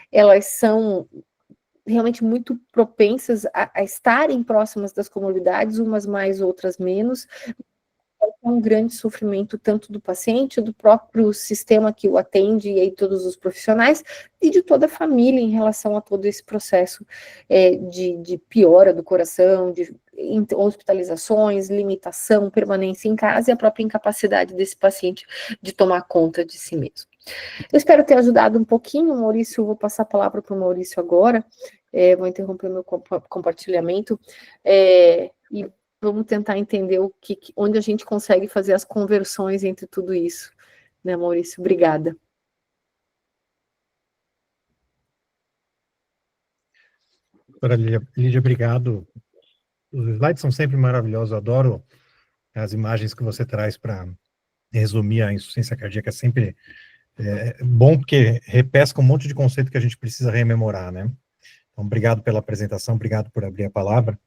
elas são realmente muito propensas a estarem próximas das comorbidades, umas mais, outras menos, é um grande sofrimento tanto do paciente, do próprio sistema que o atende, e aí todos os profissionais, e de toda a família em relação a todo esse processo de piora do coração, de hospitalizações, limitação, permanência em casa e a própria incapacidade desse paciente de tomar conta de si mesmo. Eu espero ter ajudado um pouquinho, Maurício. Vou passar a palavra para o Maurício agora, vou interromper meu compartilhamento, e vamos tentar entender onde a gente consegue fazer as conversões entre tudo isso, né, Maurício? Obrigada. Doutora Lídia, obrigado. Os slides são sempre maravilhosos, eu adoro as imagens que você traz para resumir a insuficiência cardíaca, sempre bom, porque repesca um monte de conceito que a gente precisa rememorar, né? Então, obrigado pela apresentação, obrigado por abrir a palavra.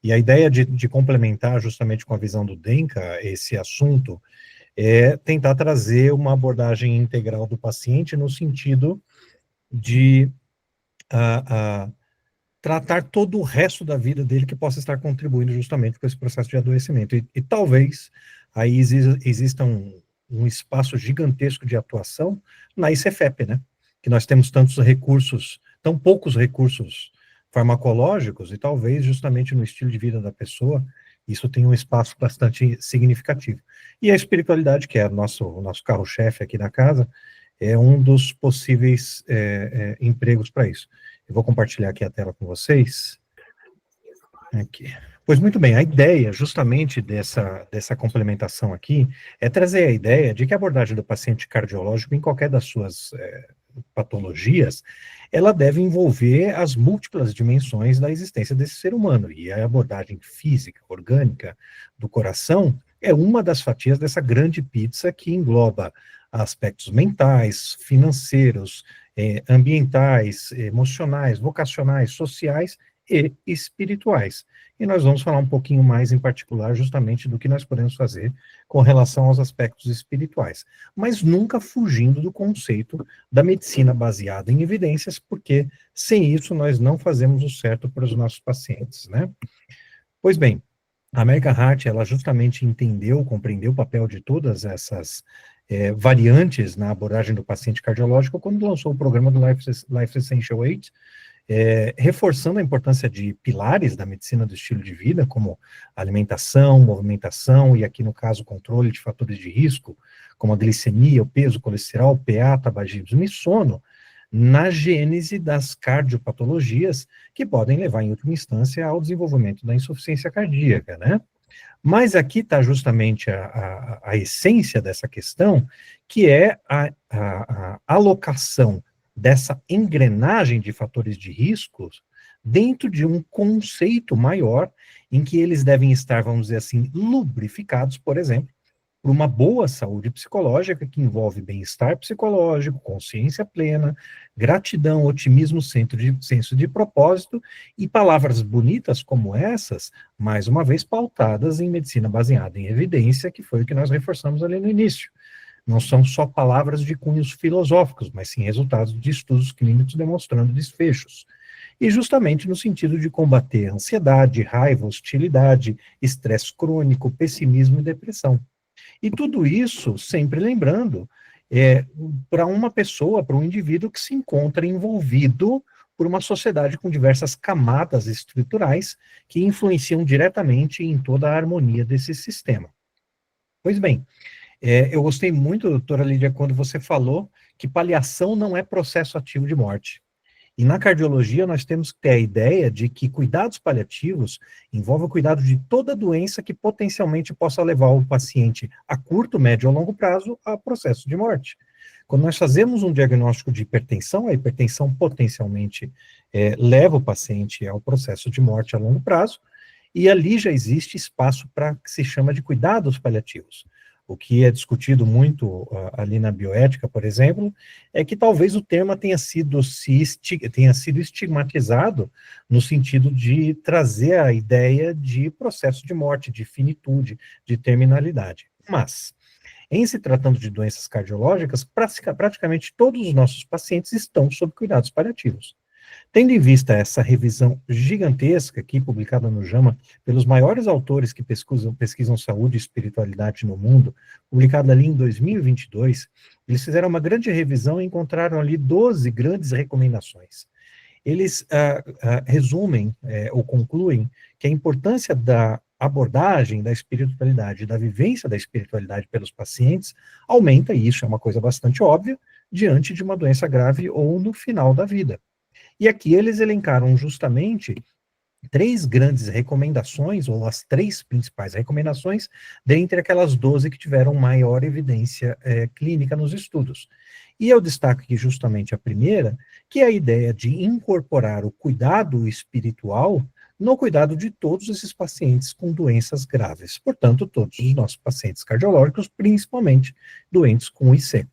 E a ideia de complementar justamente com a visão do Denka esse assunto é tentar trazer uma abordagem integral do paciente no sentido de tratar todo o resto da vida dele que possa estar contribuindo justamente com esse processo de adoecimento. E talvez aí exista um espaço gigantesco de atuação na ICFEP, né? Que nós temos tantos recursos, tão poucos recursos farmacológicos, e talvez justamente no estilo de vida da pessoa, isso tenha um espaço bastante significativo. E a espiritualidade, que é o nosso carro-chefe aqui na casa, é um dos possíveis empregos para isso. Eu vou compartilhar aqui a tela com vocês. Aqui. Pois muito bem, a ideia justamente dessa complementação aqui é trazer a ideia de que a abordagem do paciente cardiológico, em qualquer das suas patologias, ela deve envolver as múltiplas dimensões da existência desse ser humano, e a abordagem física, orgânica do coração é uma das fatias dessa grande pizza que engloba aspectos mentais, financeiros, ambientais, emocionais, vocacionais, sociais e espirituais. E nós vamos falar um pouquinho mais em particular justamente do que nós podemos fazer com relação aos aspectos espirituais, mas nunca fugindo do conceito da medicina baseada em evidências, porque sem isso nós não fazemos o certo para os nossos pacientes, né? Pois bem, a American Heart, ela justamente compreendeu o papel de todas essas variantes na abordagem do paciente cardiológico quando lançou o programa do Life Essential 8, reforçando a importância de pilares da medicina do estilo de vida, como alimentação, movimentação, e aqui no caso, controle de fatores de risco, como a glicemia, o peso, o colesterol, PA, tabagismo e sono, na gênese das cardiopatologias, que podem levar, em última instância, ao desenvolvimento da insuficiência cardíaca, né? Mas aqui está justamente a essência dessa questão, que é a alocação dessa engrenagem de fatores de riscos dentro de um conceito maior, em que eles devem estar, vamos dizer assim, lubrificados, por exemplo, por uma boa saúde psicológica, que envolve bem-estar psicológico, consciência plena, gratidão, otimismo, senso de propósito, e palavras bonitas como essas, mais uma vez pautadas em medicina baseada em evidência, que foi o que nós reforçamos ali no início. Não são só palavras de cunhos filosóficos, mas sim resultados de estudos clínicos demonstrando desfechos. E justamente no sentido de combater ansiedade, raiva, hostilidade, estresse crônico, pessimismo e depressão. E tudo isso, sempre lembrando, para uma pessoa, para um indivíduo que se encontra envolvido por uma sociedade com diversas camadas estruturais que influenciam diretamente em toda a harmonia desse sistema. Pois bem, eu gostei muito, doutora Lídia, quando você falou que paliação não é processo ativo de morte. E na cardiologia nós temos que ter a ideia de que cuidados paliativos envolvem o cuidado de toda doença que potencialmente possa levar o paciente a curto, médio ou longo prazo a processo de morte. Quando nós fazemos um diagnóstico de hipertensão, a hipertensão potencialmente leva o paciente ao processo de morte a longo prazo, e ali já existe espaço para que se chama de cuidados paliativos. O que é discutido muito ali na bioética, por exemplo, é que talvez o termo tenha sido estigmatizado no sentido de trazer a ideia de processo de morte, de finitude, de terminalidade. Mas, em se tratando de doenças cardiológicas, praticamente todos os nossos pacientes estão sob cuidados paliativos. Tendo em vista essa revisão gigantesca aqui, publicada no JAMA, pelos maiores autores que pesquisam saúde e espiritualidade no mundo, publicada ali em 2022, eles fizeram uma grande revisão e encontraram ali 12 grandes recomendações. Eles resumem ou concluem que a importância da abordagem da espiritualidade, da vivência da espiritualidade pelos pacientes, aumenta, e isso é uma coisa bastante óbvia, diante de uma doença grave ou no final da vida. E aqui eles elencaram justamente 3 grandes recomendações, ou as 3 principais recomendações, dentre aquelas 12 que tiveram maior evidência clínica nos estudos. E eu destaco aqui justamente a primeira, que é a ideia de incorporar o cuidado espiritual no cuidado de todos esses pacientes com doenças graves. Portanto, todos os nossos pacientes cardiológicos, principalmente doentes com IC.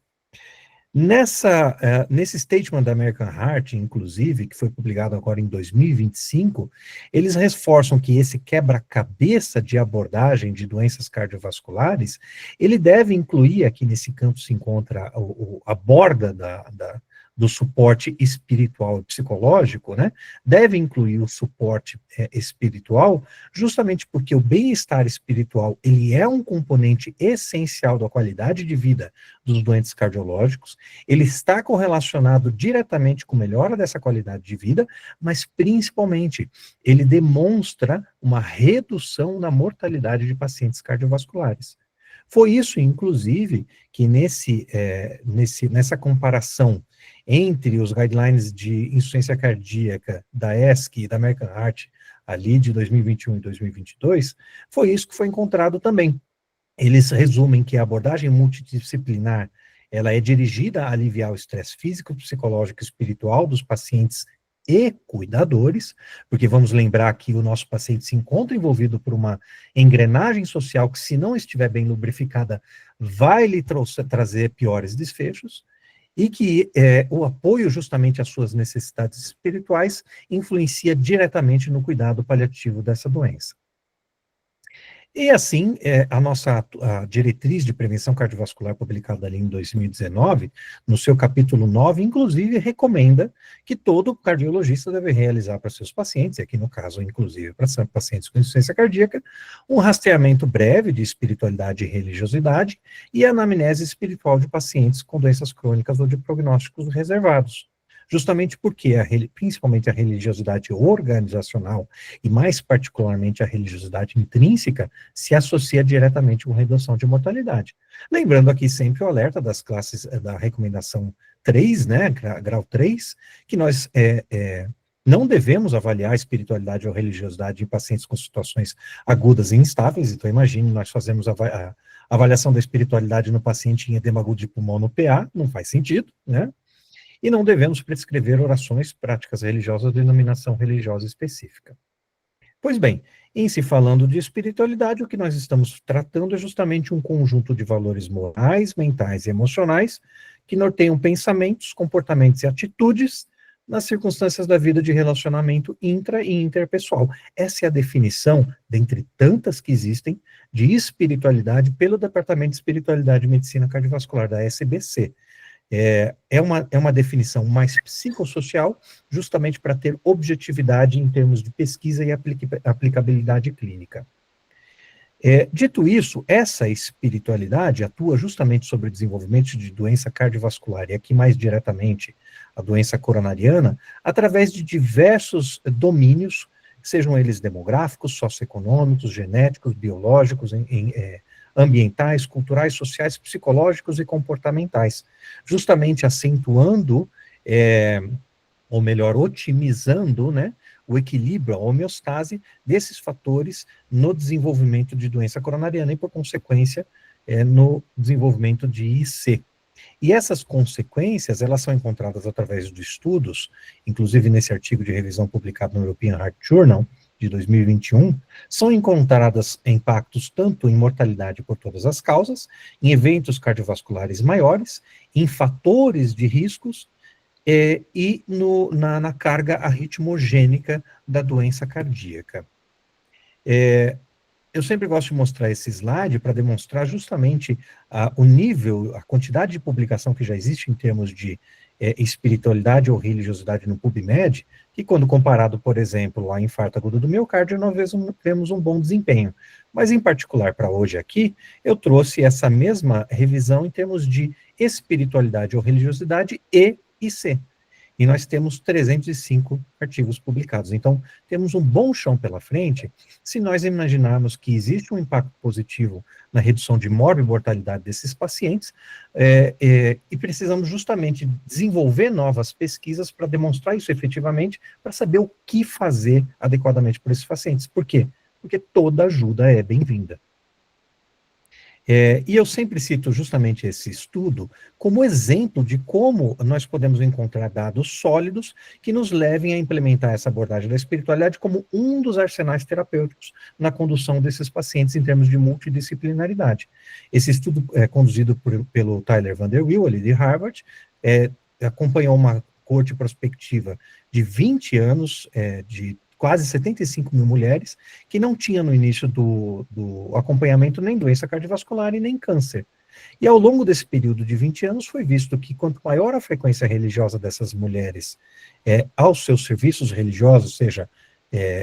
Nesse statement da American Heart, inclusive, que foi publicado agora em 2025, eles reforçam que esse quebra-cabeça de abordagem de doenças cardiovasculares, ele deve incluir, aqui nesse campo se encontra a borda do suporte espiritual e psicológico, né, deve incluir o suporte espiritual, justamente porque o bem-estar espiritual, ele é um componente essencial da qualidade de vida dos doentes cardiológicos, ele está correlacionado diretamente com a melhora dessa qualidade de vida, mas principalmente, ele demonstra uma redução na mortalidade de pacientes cardiovasculares. Foi isso, inclusive, que nessa comparação entre os guidelines de insuficiência cardíaca da ESC e da American Heart, ali de 2021 e 2022, foi isso que foi encontrado também. Eles resumem que a abordagem multidisciplinar, ela é dirigida a aliviar o estresse físico, psicológico e espiritual dos pacientes e cuidadores, porque vamos lembrar que o nosso paciente se encontra envolvido por uma engrenagem social que, se não estiver bem lubrificada, vai lhe trazer piores desfechos, e que o apoio justamente às suas necessidades espirituais influencia diretamente no cuidado paliativo dessa doença. E assim, a diretriz de prevenção cardiovascular publicada ali em 2019, no seu capítulo 9, inclusive recomenda que todo cardiologista deve realizar para seus pacientes, e aqui no caso, inclusive para pacientes com insuficiência cardíaca, um rastreamento breve de espiritualidade e religiosidade e anamnese espiritual de pacientes com doenças crônicas ou de prognósticos reservados. Justamente porque, principalmente a religiosidade organizacional, e mais particularmente a religiosidade intrínseca, se associa diretamente com redução de mortalidade. Lembrando aqui sempre o alerta das classes da recomendação 3, né, grau 3, que nós não devemos avaliar a espiritualidade ou religiosidade em pacientes com situações agudas e instáveis. Então, imagine, nós fazemos a avaliação da espiritualidade no paciente em edema agudo de pulmão no PA, não faz sentido, né? E não devemos prescrever orações, práticas religiosas de denominação religiosa específica. Pois bem, em se falando de espiritualidade, o que nós estamos tratando é justamente um conjunto de valores morais, mentais e emocionais que norteiam pensamentos, comportamentos e atitudes nas circunstâncias da vida de relacionamento intra e interpessoal. Essa é a definição, dentre tantas que existem, de espiritualidade pelo Departamento de Espiritualidade e Medicina Cardiovascular, da SBC. É uma definição mais psicossocial, justamente para ter objetividade em termos de pesquisa e aplicabilidade clínica. Dito isso, essa espiritualidade atua justamente sobre o desenvolvimento de doença cardiovascular, e aqui mais diretamente a doença coronariana, através de diversos domínios, sejam eles demográficos, socioeconômicos, genéticos, biológicos, ambientais, culturais, sociais, psicológicos e comportamentais, justamente acentuando, ou melhor, otimizando, né, o equilíbrio, a homeostase desses fatores no desenvolvimento de doença coronariana e, por consequência, no desenvolvimento de IC. E essas consequências, elas são encontradas através de estudos, inclusive nesse artigo de revisão publicado no European Heart Journal, de 2021, são encontradas impactos tanto em mortalidade por todas as causas, em eventos cardiovasculares maiores, em fatores de riscos, e na carga arritmogênica da doença cardíaca. eu sempre gosto de mostrar esse slide para demonstrar justamente o nível, a quantidade de publicação que já existe em termos de espiritualidade ou religiosidade no PubMed, que quando comparado, por exemplo, a infarto agudo do miocárdio, nós vemos um bom desempenho. Mas, em particular, para hoje aqui, eu trouxe essa mesma revisão em termos de espiritualidade ou religiosidade e IC. E nós temos 305 artigos publicados. Então, temos um bom chão pela frente, se nós imaginarmos que existe um impacto positivo na redução de morbimortalidade desses pacientes, e precisamos justamente desenvolver novas pesquisas para demonstrar isso efetivamente, para saber o que fazer adequadamente por esses pacientes. Por quê? Porque toda ajuda é bem-vinda. E eu sempre cito justamente esse estudo como exemplo de como nós podemos encontrar dados sólidos que nos levem a implementar essa abordagem da espiritualidade como um dos arsenais terapêuticos na condução desses pacientes em termos de multidisciplinaridade. Esse estudo é conduzido pelo Tyler Vanderwill, ali de Harvard, acompanhou uma coorte prospectiva de 20 anos, de quase 75 mil mulheres, que não tinham no início do acompanhamento nem doença cardiovascular e nem câncer. E ao longo desse período de 20 anos foi visto que quanto maior a frequência religiosa dessas mulheres aos seus serviços religiosos, seja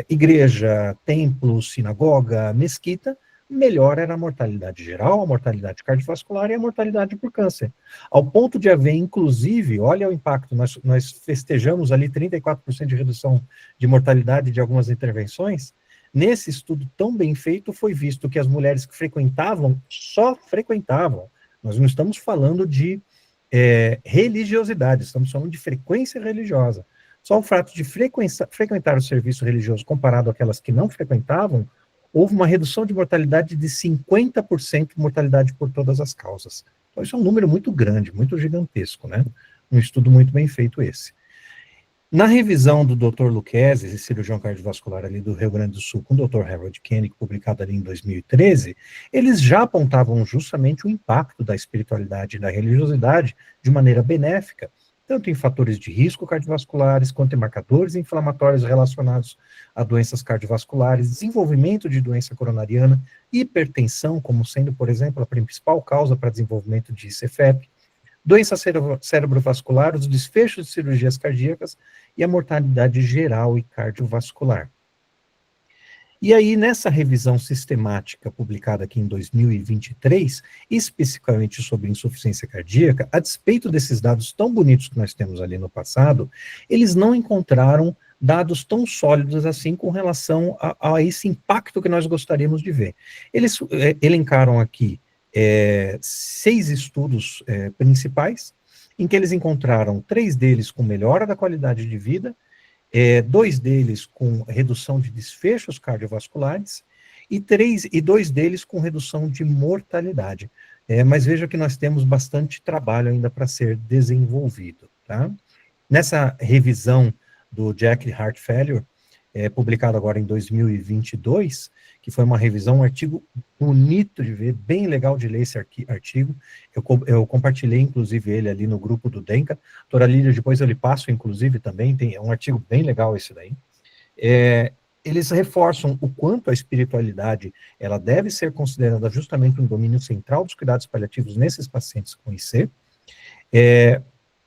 igreja, templo, sinagoga, mesquita, melhor era a mortalidade geral, a mortalidade cardiovascular e a mortalidade por câncer. Ao ponto de haver, inclusive, olha o impacto, nós festejamos ali 34% de redução de mortalidade de algumas intervenções. Nesse estudo tão bem feito, foi visto que as mulheres que frequentavam, só frequentavam, nós não estamos falando de religiosidade, estamos falando de frequência religiosa. Só o fato de frequentar o serviço religioso comparado àquelas que não frequentavam, houve uma redução de mortalidade de 50% de mortalidade por todas as causas. Então, isso é um número muito grande, muito gigantesco, né? Um estudo muito bem feito esse. Na revisão do Dr. Lucchesi, cirurgião cardiovascular ali do Rio Grande do Sul, com o Dr. Harold Koenig, publicado ali em 2013, eles já apontavam justamente o impacto da espiritualidade e da religiosidade de maneira benéfica, tanto em fatores de risco cardiovasculares, quanto em marcadores inflamatórios relacionados a doenças cardiovasculares, desenvolvimento de doença coronariana, hipertensão, como sendo, por exemplo, a principal causa para desenvolvimento de CFEP, doença cerebrovascular, os desfechos de cirurgias cardíacas e a mortalidade geral e cardiovascular. E aí, nessa revisão sistemática publicada aqui em 2023, especificamente sobre insuficiência cardíaca, a despeito desses dados tão bonitos que nós temos ali no passado, eles não encontraram dados tão sólidos assim com relação a esse impacto que nós gostaríamos de ver. Eles elencaram aqui 6 estudos principais, em que eles encontraram 3 deles com melhora da qualidade de vida, 2 deles com redução de desfechos cardiovasculares e 2 deles com redução de mortalidade. Mas veja que nós temos bastante trabalho ainda para ser desenvolvido, tá? Nessa revisão do Jack Heart Failure, publicado agora em 2022, que foi uma revisão, um artigo bonito de ver, bem legal de ler esse artigo. Eu compartilhei, inclusive, ele ali no grupo do Denka. Doutora Lídia, depois eu lhe passo, inclusive, também, é um artigo bem legal esse daí. Eles reforçam o quanto a espiritualidade, ela deve ser considerada justamente um domínio central dos cuidados paliativos nesses pacientes com IC,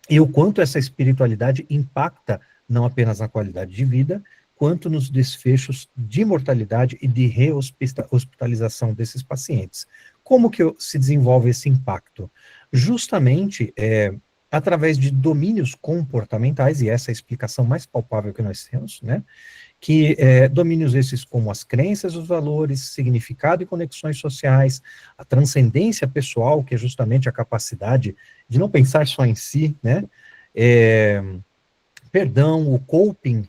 e o quanto essa espiritualidade impacta não apenas na qualidade de vida, quanto nos desfechos de mortalidade e de rehospitalização desses pacientes. Como que se desenvolve esse impacto? Justamente através de domínios comportamentais, e essa é a explicação mais palpável que nós temos, né? Que domínios esses como as crenças, os valores, significado e conexões sociais, a transcendência pessoal, que é justamente a capacidade de não pensar só em si, né? Perdão, o coping,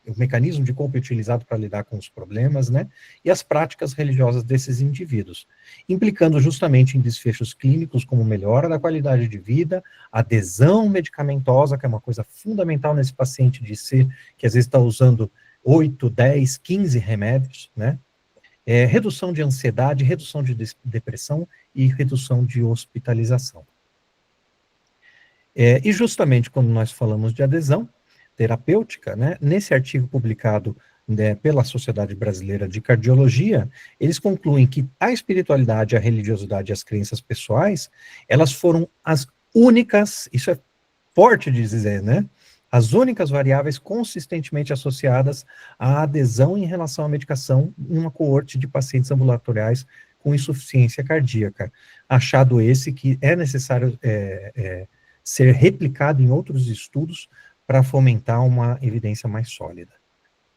o mecanismo de coping utilizado para lidar com os problemas, né, e as práticas religiosas desses indivíduos, implicando justamente em desfechos clínicos como melhora da qualidade de vida, adesão medicamentosa, que é uma coisa fundamental nesse paciente de IC, que às vezes está usando 8, 10, 15 remédios, né, redução de ansiedade, redução de depressão e redução de hospitalização. E justamente quando nós falamos de adesão terapêutica, né, nesse artigo publicado né, pela Sociedade Brasileira de Cardiologia, eles concluem que a espiritualidade, a religiosidade e as crenças pessoais, elas foram as únicas, isso é forte de dizer, né? As únicas variáveis consistentemente associadas à adesão em relação à medicação em uma coorte de pacientes ambulatoriais com insuficiência cardíaca. Achado esse que é necessário ser replicado em outros estudos para fomentar uma evidência mais sólida.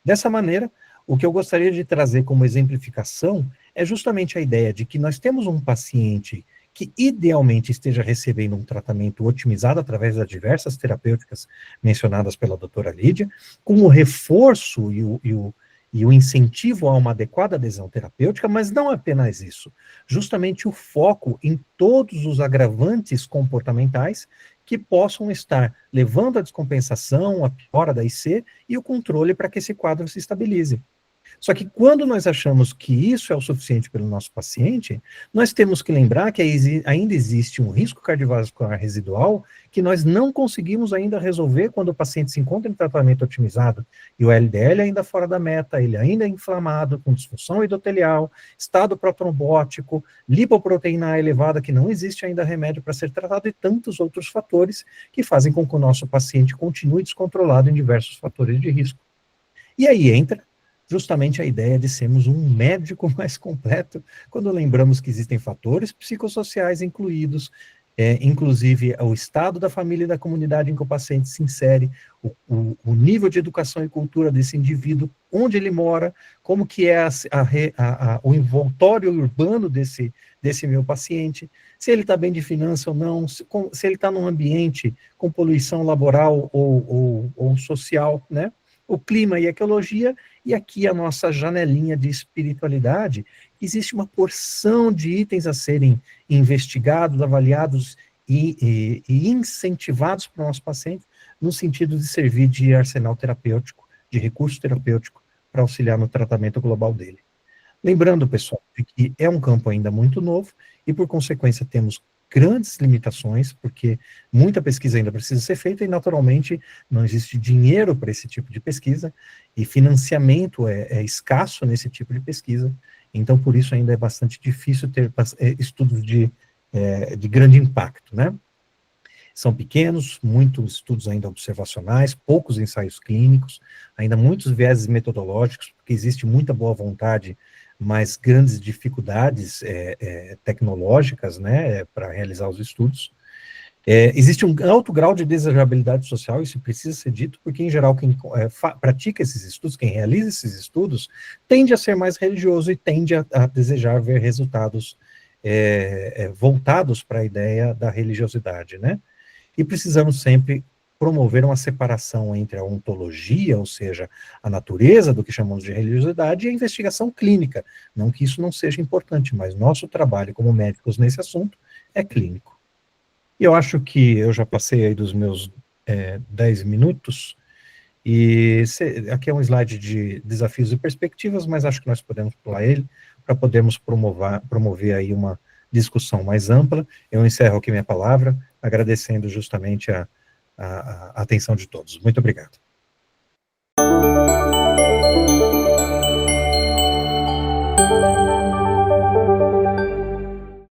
Dessa maneira, o que eu gostaria de trazer como exemplificação é justamente a ideia de que nós temos um paciente que idealmente esteja recebendo um tratamento otimizado através das diversas terapêuticas mencionadas pela doutora Lídia, com o reforço e o incentivo a uma adequada adesão terapêutica, mas não apenas isso, justamente o foco em todos os agravantes comportamentais que possam estar levando à descompensação, à piora da IC e o controle para que esse quadro se estabilize. Só que quando nós achamos que isso é o suficiente pelo nosso paciente, nós temos que lembrar que ainda existe um risco cardiovascular residual que nós não conseguimos ainda resolver quando o paciente se encontra em tratamento otimizado e o LDL ainda fora da meta, ele ainda é inflamado, com disfunção endotelial, estado protrombótico, lipoproteína A elevada, que não existe ainda remédio para ser tratado, e tantos outros fatores que fazem com que o nosso paciente continue descontrolado em diversos fatores de risco. E aí entra justamente a ideia de sermos um médico mais completo, quando lembramos que existem fatores psicossociais incluídos, inclusive o estado da família e da comunidade em que o paciente se insere, o nível de educação e cultura desse indivíduo, onde ele mora, como que é o envoltório urbano desse meu paciente, se ele está bem de finança ou não, se ele está num ambiente com poluição laboral ou social, né? O clima e a ecologia, e aqui a nossa janelinha de espiritualidade. Existe uma porção de itens a serem investigados, avaliados e incentivados para o nosso paciente, no sentido de servir de arsenal terapêutico, de recurso terapêutico, para auxiliar no tratamento global dele. Lembrando, pessoal, que é um campo ainda muito novo, e por consequência temos grandes limitações, porque muita pesquisa ainda precisa ser feita e, naturalmente, não existe dinheiro para esse tipo de pesquisa, e financiamento é escasso nesse tipo de pesquisa, então, por isso, ainda é bastante difícil ter estudos de grande impacto, né? São pequenos, muitos estudos ainda observacionais, poucos ensaios clínicos, ainda muitos vieses metodológicos, porque existe muita boa vontade, mas grandes dificuldades tecnológicas, né, para realizar os estudos. Existe um alto grau de desejabilidade social, isso precisa ser dito, porque, em geral, quem pratica esses estudos, quem realiza esses estudos, tende a ser mais religioso e tende a desejar ver resultados voltados para a ideia da religiosidade, né? E precisamos sempre promover uma separação entre a ontologia, ou seja, a natureza do que chamamos de religiosidade, e a investigação clínica. Não que isso não seja importante, mas nosso trabalho como médicos nesse assunto é clínico. E eu acho que eu já passei aí dos meus 10 minutos, e aqui é um slide de desafios e perspectivas, mas acho que nós podemos pular ele, para podermos promover aí uma discussão mais ampla. Eu encerro aqui minha palavra, agradecendo justamente a atenção de todos. Muito obrigado.